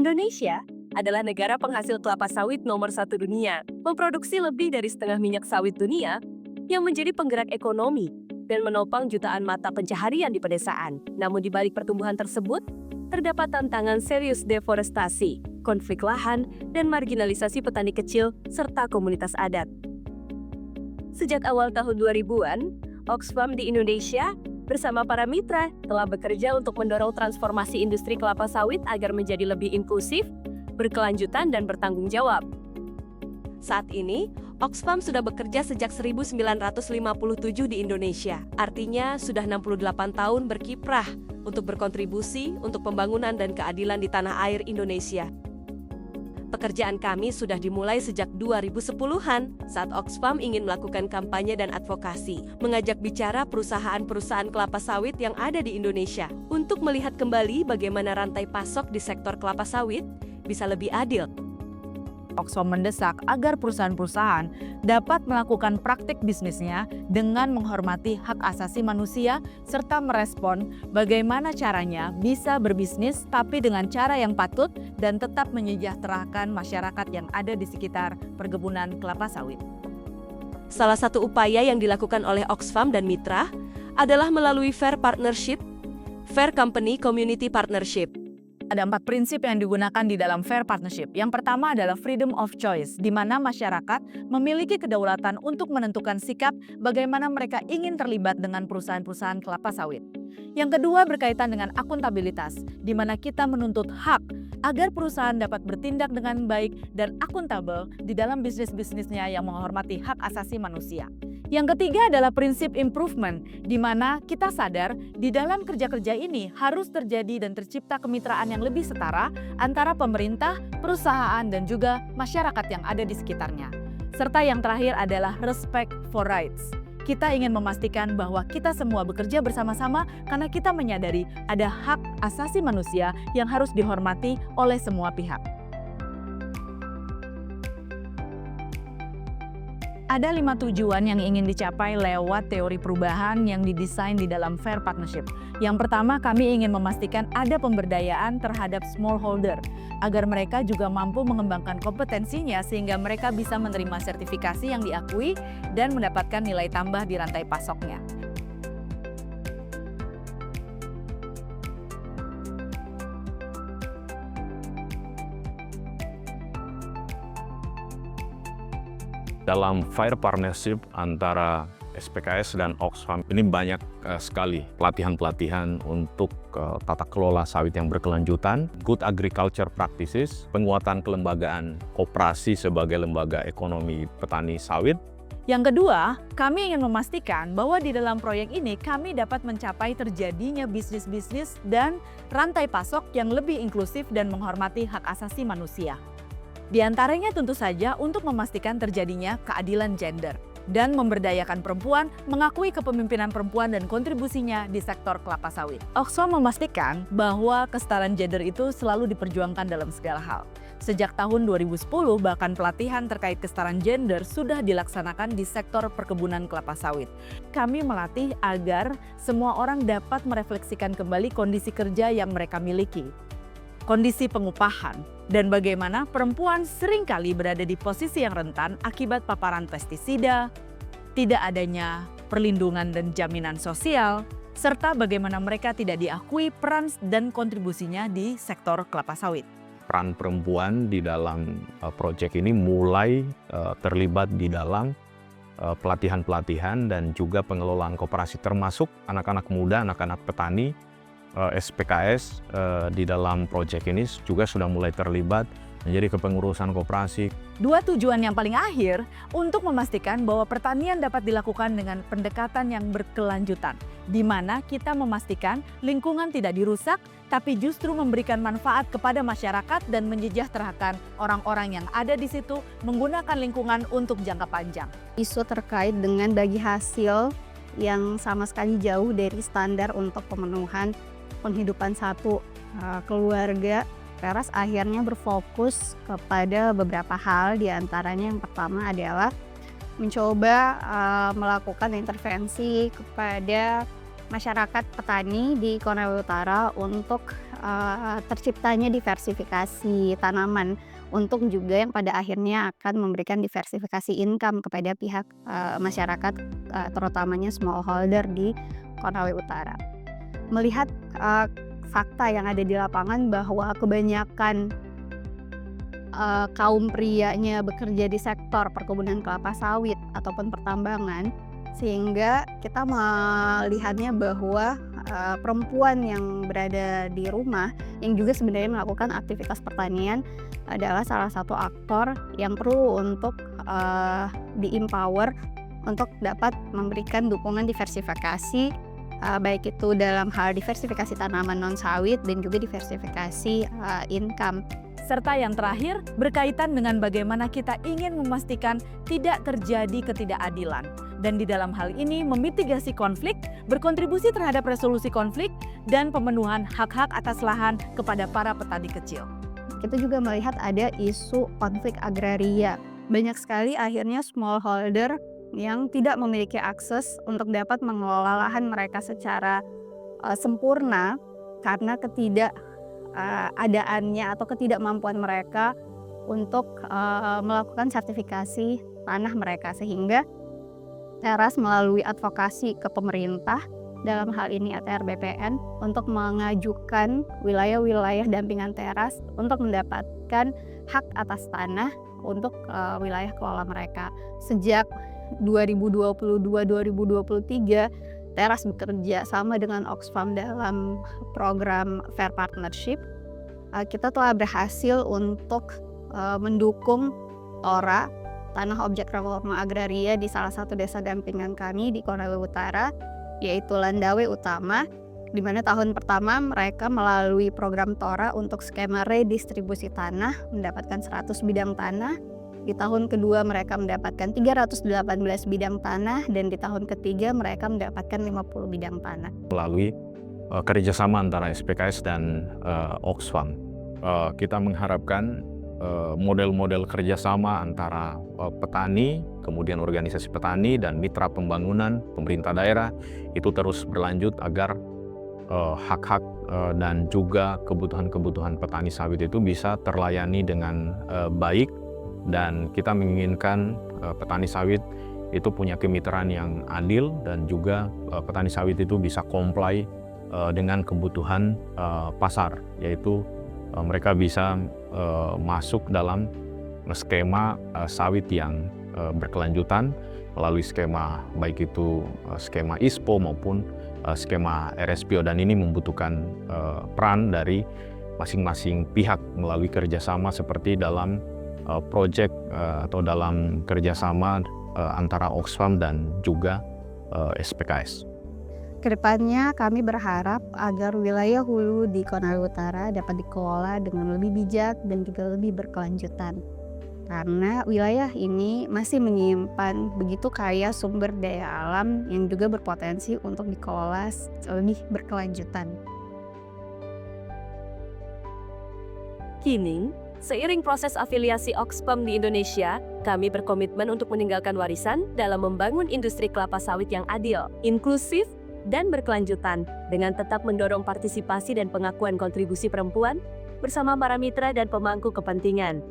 Indonesia adalah negara penghasil kelapa sawit nomor satu dunia, memproduksi lebih dari setengah minyak sawit dunia yang menjadi penggerak ekonomi dan menopang jutaan mata pencaharian di pedesaan. Namun di balik pertumbuhan tersebut, terdapat tantangan serius deforestasi, konflik lahan, dan marginalisasi petani kecil serta komunitas adat. Sejak awal tahun 2000-an, Oxfam di Indonesia bersama para mitra telah bekerja untuk mendorong transformasi industri kelapa sawit agar menjadi lebih inklusif, berkelanjutan, dan bertanggung jawab. Saat ini, Oxfam sudah bekerja sejak 1957 di Indonesia. Artinya sudah 68 tahun berkiprah untuk berkontribusi untuk pembangunan dan keadilan di tanah air Indonesia. Pekerjaan kami sudah dimulai sejak 2010-an saat Oxfam ingin melakukan kampanye dan advokasi, mengajak bicara perusahaan-perusahaan kelapa sawit yang ada di Indonesia untuk melihat kembali bagaimana rantai pasok di sektor kelapa sawit bisa lebih adil. Oxfam mendesak agar perusahaan-perusahaan dapat melakukan praktik bisnisnya dengan menghormati hak asasi manusia serta merespon bagaimana caranya bisa berbisnis tapi dengan cara yang patut dan tetap menyejahterakan masyarakat yang ada di sekitar perkebunan kelapa sawit. Salah satu upaya yang dilakukan oleh Oxfam dan mitra adalah melalui Fair Partnership, Fair Company Community Partnership. Ada 4 prinsip yang digunakan di dalam Fair Partnership. Yang pertama adalah freedom of choice, di mana masyarakat memiliki kedaulatan untuk menentukan sikap bagaimana mereka ingin terlibat dengan perusahaan-perusahaan kelapa sawit. Yang kedua berkaitan dengan akuntabilitas, di mana kita menuntut hak agar perusahaan dapat bertindak dengan baik dan akuntabel di dalam bisnis-bisnisnya yang menghormati hak asasi manusia. Yang ketiga adalah prinsip improvement, di mana kita sadar di dalam kerja-kerja ini harus terjadi dan tercipta kemitraan yang lebih setara antara pemerintah, perusahaan, dan juga masyarakat yang ada di sekitarnya. Serta yang terakhir adalah respect for rights. Kita ingin memastikan bahwa kita semua bekerja bersama-sama karena kita menyadari ada hak asasi manusia yang harus dihormati oleh semua pihak. Ada 5 tujuan yang ingin dicapai lewat teori perubahan yang didesain di dalam Fair Partnership. Yang pertama, kami ingin memastikan ada pemberdayaan terhadap smallholder, agar mereka juga mampu mengembangkan kompetensinya sehingga mereka bisa menerima sertifikasi yang diakui dan mendapatkan nilai tambah di rantai pasoknya. Dalam Fair Partnership antara SPKS dan Oxfam ini banyak sekali pelatihan-pelatihan untuk tata kelola sawit yang berkelanjutan, good agriculture practices, penguatan kelembagaan koperasi sebagai lembaga ekonomi petani sawit. Yang kedua, kami ingin memastikan bahwa di dalam proyek ini kami dapat mencapai terjadinya bisnis-bisnis dan rantai pasok yang lebih inklusif dan menghormati hak asasi manusia. Di antaranya tentu saja untuk memastikan terjadinya keadilan gender dan memberdayakan perempuan, mengakui kepemimpinan perempuan dan kontribusinya di sektor kelapa sawit. Oxfam memastikan bahwa kesetaraan gender itu selalu diperjuangkan dalam segala hal. Sejak tahun 2010, bahkan pelatihan terkait kesetaraan gender sudah dilaksanakan di sektor perkebunan kelapa sawit. Kami melatih agar semua orang dapat merefleksikan kembali kondisi kerja yang mereka miliki, kondisi pengupahan, dan bagaimana perempuan seringkali berada di posisi yang rentan akibat paparan pestisida, tidak adanya perlindungan dan jaminan sosial, serta bagaimana mereka tidak diakui peran dan kontribusinya di sektor kelapa sawit. Peran perempuan di dalam proyek ini mulai terlibat di dalam pelatihan-pelatihan dan juga pengelolaan koperasi, termasuk anak-anak muda, anak-anak petani. SPKS di dalam proyek ini juga sudah mulai terlibat menjadi kepengurusan koperasi. 2 tujuan yang paling akhir untuk memastikan bahwa pertanian dapat dilakukan dengan pendekatan yang berkelanjutan, di mana kita memastikan lingkungan tidak dirusak, tapi justru memberikan manfaat kepada masyarakat dan menyejahterakan orang-orang yang ada di situ menggunakan lingkungan untuk jangka panjang. Isu terkait dengan bagi hasil yang sama sekali jauh dari standar untuk pemenuhan penghidupan satu keluarga, Peras akhirnya berfokus kepada beberapa hal, diantaranya yang pertama adalah mencoba melakukan intervensi kepada masyarakat petani di Konawe Utara untuk terciptanya diversifikasi tanaman untuk juga yang pada akhirnya akan memberikan diversifikasi income kepada pihak masyarakat, terutamanya smallholder di Konawe Utara. Melihat fakta yang ada di lapangan bahwa kebanyakan kaum prianya bekerja di sektor perkebunan kelapa sawit ataupun pertambangan, sehingga kita melihatnya bahwa perempuan yang berada di rumah yang juga sebenarnya melakukan aktivitas pertanian adalah salah satu aktor yang perlu untuk di-empower untuk dapat memberikan dukungan diversifikasi, baik itu dalam hal diversifikasi tanaman non sawit dan juga diversifikasi income. Serta yang terakhir berkaitan dengan bagaimana kita ingin memastikan tidak terjadi ketidakadilan. Dan di dalam hal ini memitigasi konflik, berkontribusi terhadap resolusi konflik, dan pemenuhan hak-hak atas lahan kepada para petani kecil. Kita juga melihat ada isu konflik agraria. Banyak sekali akhirnya smallholder yang tidak memiliki akses untuk dapat mengelola lahan mereka secara sempurna karena ketidakadaannya atau ketidakmampuan mereka untuk melakukan sertifikasi tanah mereka, sehingga Teras melalui advokasi ke pemerintah, dalam hal ini ATR BPN, untuk mengajukan wilayah-wilayah dampingan Teras untuk mendapatkan hak atas tanah untuk wilayah kelola mereka. Sejak 2022-2023, Teras bekerja sama dengan Oxfam dalam program Fair Partnership. Kita telah berhasil untuk mendukung TORA, Tanah Objek Reforma Agraria, di salah satu desa dampingan kami di Konawe Utara, yaitu Landawe Utama, di mana tahun pertama mereka melalui program TORA untuk skema redistribusi tanah mendapatkan 100 bidang tanah. Di tahun kedua mereka mendapatkan 318 bidang tanah, dan di tahun ketiga mereka mendapatkan 50 bidang tanah. Melalui kerjasama antara SPKS dan Oxfam, kita mengharapkan model-model kerjasama antara petani, kemudian organisasi petani dan mitra pembangunan pemerintah daerah itu terus berlanjut agar hak-hak dan juga kebutuhan-kebutuhan petani sawit itu bisa terlayani dengan baik, dan kita menginginkan petani sawit itu punya kemitraan yang adil, dan juga petani sawit itu bisa comply dengan kebutuhan pasar, yaitu mereka bisa masuk dalam skema sawit yang berkelanjutan melalui skema baik itu skema ISPO maupun skema RSPO, dan ini membutuhkan peran dari masing-masing pihak melalui kerjasama seperti dalam proyek atau dalam kerjasama antara Oxfam dan juga SPKS. Kedepannya kami berharap agar wilayah hulu di Konawe Utara dapat dikelola dengan lebih bijak dan juga lebih berkelanjutan. Karena wilayah ini masih menyimpan begitu kaya sumber daya alam yang juga berpotensi untuk dikelola lebih berkelanjutan. Kini, seiring proses afiliasi Oxfam di Indonesia, kami berkomitmen untuk meninggalkan warisan dalam membangun industri kelapa sawit yang adil, inklusif, dan berkelanjutan dengan tetap mendorong partisipasi dan pengakuan kontribusi perempuan bersama para mitra dan pemangku kepentingan.